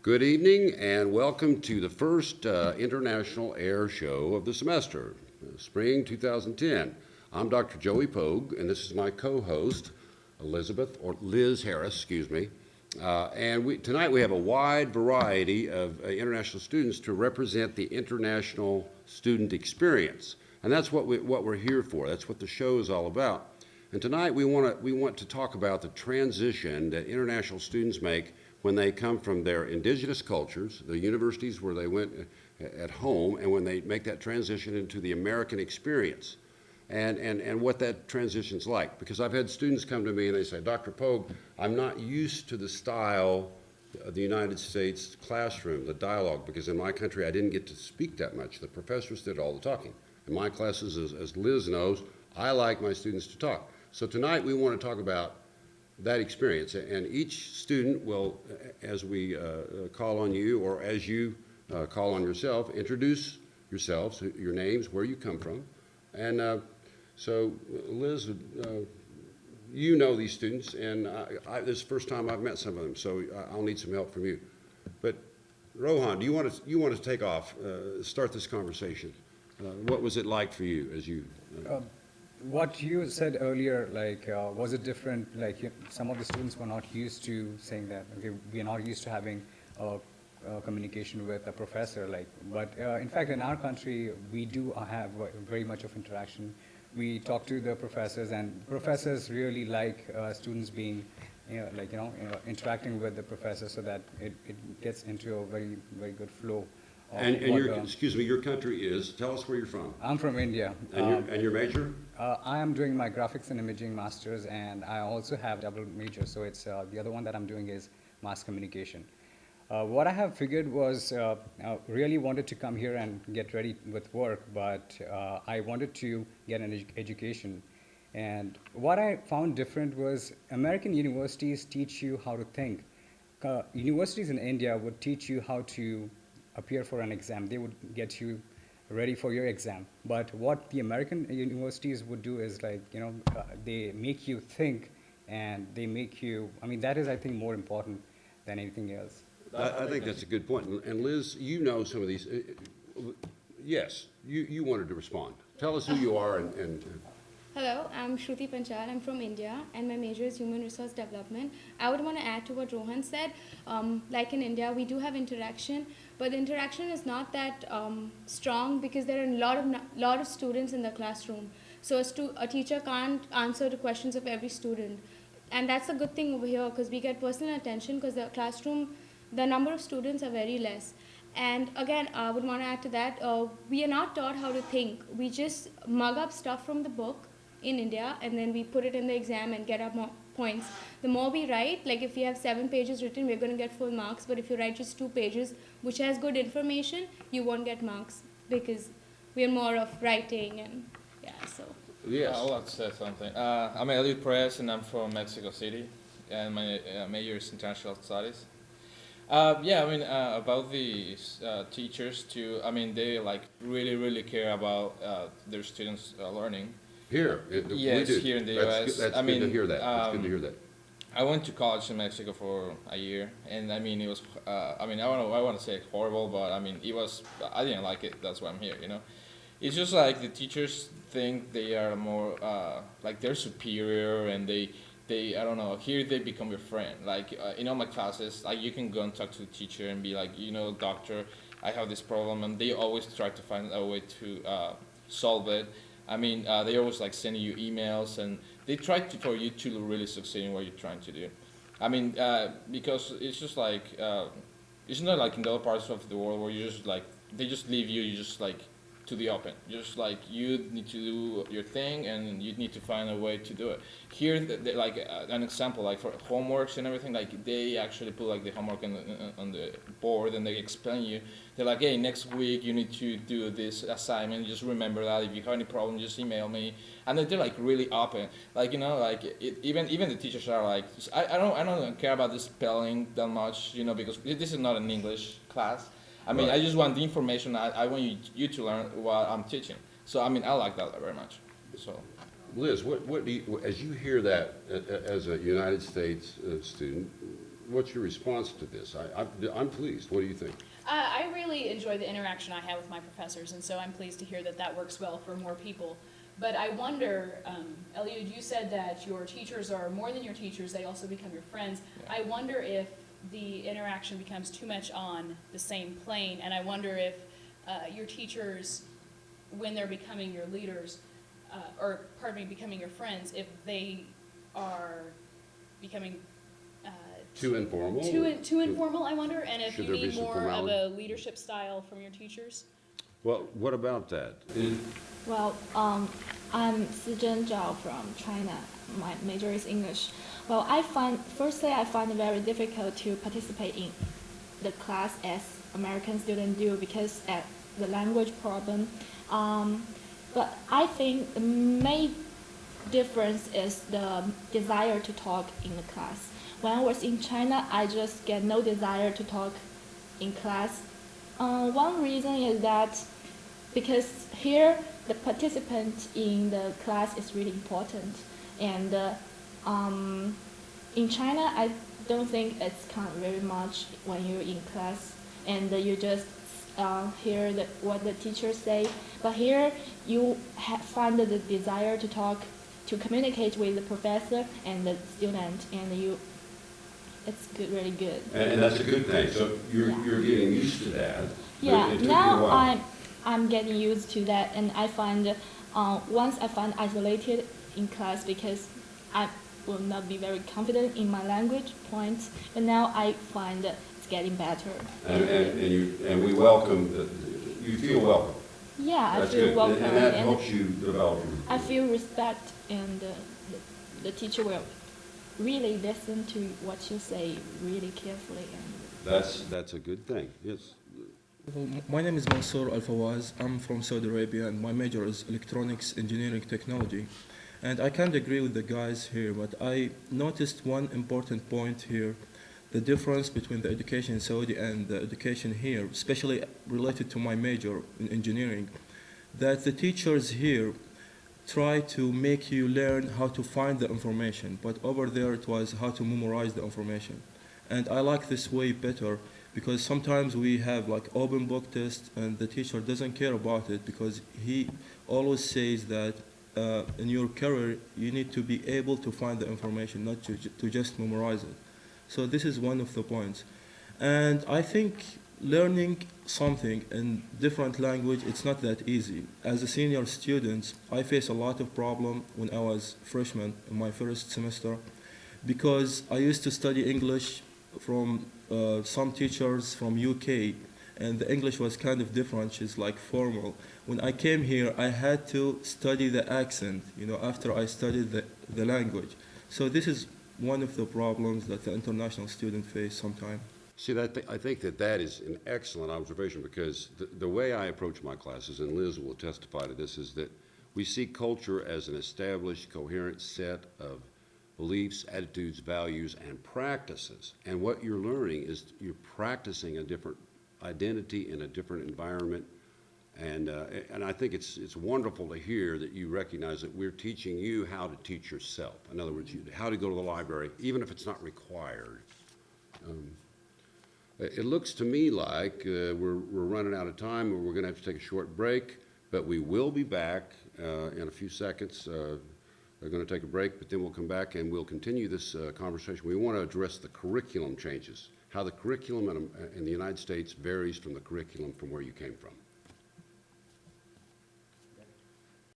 Good evening and welcome to the first International Air Show of the semester, spring 2010. I'm Dr. Joey Pogue, and this is my co-host, Elizabeth, or Liz Harris, excuse me. Tonight we have a wide variety of international students to represent the international student experience. And that's what we're here for. That's what the show is all about. And tonight we want to talk about the transition that international students make when they come from their indigenous cultures, the universities where they went at home, and when they make that transition into the American experience, and what that transition's like. Because I've had students come to me and they say, Dr. Pogue, I'm not used to the style of the United States classroom, the dialogue, because in my country I didn't get to speak that much. The professors did all the talking. In my classes, as Liz knows, I like my students to talk. So tonight we want to talk about that experience, and each student will, as we call on you, or as you call on yourself, introduce yourselves, your names, where you come from. And so Liz, you know these students, and this is the first time I've met some of them, so I'll need some help from you. But Rohan, do you want to take off, start this conversation? What was it like for you as you... What you said earlier, was it different? Some of the students were not used to saying that, okay, we are not used to having communication with a professor. But in fact, in our country, we do have very much of interaction. We talk to the professors, and professors really like students being, interacting with the professor, so that it gets into a very, very good flow. And excuse me, your country is, tell us where you're from. I'm from India. And your major? I am doing my graphics and imaging masters, and I also have double major, so it's the other one that I'm doing is mass communication. What I have figured was, I really wanted to come here and get ready with work, but I wanted to get an education. And what I found different was American universities teach you how to think. Universities in India would teach you how to appear for an exam. They would get you ready for your exam. But what the American universities would do is they make you think, and they make you, that is, I think, more important than anything else. I think that's a good point. And Liz, you know some of these. Yes, you wanted to respond. Tell us who you are and Hello, I'm Shruti Panchal. I'm from India, and my major is Human Resource Development. I would want to add to what Rohan said. Like in India, we do have interaction, but the interaction is not that strong because there are a lot of students in the classroom. So a teacher can't answer the questions of every student. And that's a good thing over here, because we get personal attention, because the classroom, the number of students are very less. And again, I would want to add to that, we are not taught how to think. We just mug up stuff from the book in India, and then we put it in the exam and get up more points. The more we write, like if we have 7 pages written, we're going to get full marks. But if you write just 2 pages, which has good information, you won't get marks, because we're more of writing and so. yes. I would like to say something. I'm Elliot Perez, and I'm from Mexico City, and my major is international studies. About the teachers too. They really care about their students' learning. Here, yes, we do. here in the That's U.S. That's good to hear that. That's good to hear that. I went to college in Mexico for a year, and it was. I want to say horrible, but it was. I didn't like it. That's why I'm here. It's just like the teachers think they are more they're superior, and they I don't know. Here they become your friend. In all my classes, you can go and talk to the teacher and be like, doctor, I have this problem, and they always try to find a way to solve it. They always sending you emails, and they try for you to really succeed in what you're trying to do. Because it's just it's not like in the other parts of the world where you just they just leave you just to the open. Just you need to do your thing, and you need to find a way to do it. Here, an example, for homeworks and everything, they actually put the homework on the board, and they explain you. They're like, hey, next week you need to do this assignment. Just remember that. If you have any problem, just email me. And they're really open. Even the teachers are I don't care about the spelling that much, because this is not an English class. Right. I just want the information. I want you to learn what I'm teaching. So I like that very much. So, Liz, what do you, as you hear that as a United States student, what's your response to this? I'm pleased. What do you think? I really enjoy the interaction I have with my professors, and so I'm pleased to hear that that works well for more people. But I wonder, Eliud, you said that your teachers are more than your teachers, they also become your friends. Yeah. I wonder if the interaction becomes too much on the same plane, and I wonder if your teachers, when they're becoming your leaders, or pardon me, becoming your friends, if they are becoming Too informal? too informal, I wonder, and if Should you there be need some more of formality? a leadership style from your teachers. Well, what about that? Well, I'm Sijin Zhao from China. My major is English. Well, I find it very difficult to participate in the class as American students do because of the language problem. But I think the main difference is the desire to talk in the class. When I was in China, I just get no desire to talk in class. One reason is that because here the participant in the class is really important, and in China I don't think it's count very much when you're in class and you just hear what the teachers say. But here you find the desire to talk, to communicate with the professor and the student, and it's good, really good. And that's a good thing. So you're getting used to that. but Yeah, it took you a now while. I'm getting used to that, and I find once I find isolated in class because I will not be very confident in my language points, but now I find it's getting better. And we welcome, you feel welcome. Yeah, I That's feel good. welcome, And that and helps you develop. I feel respect, and the teacher will really listen to what you say really carefully. And That's a good thing, yes. Well, my name is Mansour Al-Fawaz. I'm from Saudi Arabia, and my major is electronics engineering technology. And I can't agree with the guys here, but I noticed one important point here, the difference between the education in Saudi and the education here, especially related to my major in engineering, that the teachers here try to make you learn how to find the information, but over there it was how to memorize the information. And I like this way better, because sometimes we have like open book tests and the teacher doesn't care about it because he always says that in your career you need to be able to find the information, not to just memorize it. So this is one of the points. And I think learning something in different language, it's not that easy. As a senior student, I face a lot of problem when I was freshman in my first semester, because I used to study English from some teachers from UK, and the English was kind of different, she's like formal. When I came here, I had to study the accent, after I studied the language. So this is one of the problems that the international student face sometimes. See, I think that is an excellent observation, because the way I approach my classes, and Liz will testify to this, is that we see culture as an established, coherent set of beliefs, attitudes, values, and practices. And what you're learning is you're practicing a different identity in a different environment. And I think it's wonderful to hear that you recognize that we're teaching you how to teach yourself. In other words, how to go to the library, even if it's not required. It looks to me like we're running out of time, or we're going to have to take a short break, but we will be back in a few seconds. We're going to take a break, but then we'll come back and we'll continue this conversation. We want to address the curriculum changes, how the curriculum in the United States varies from the curriculum from where you came from.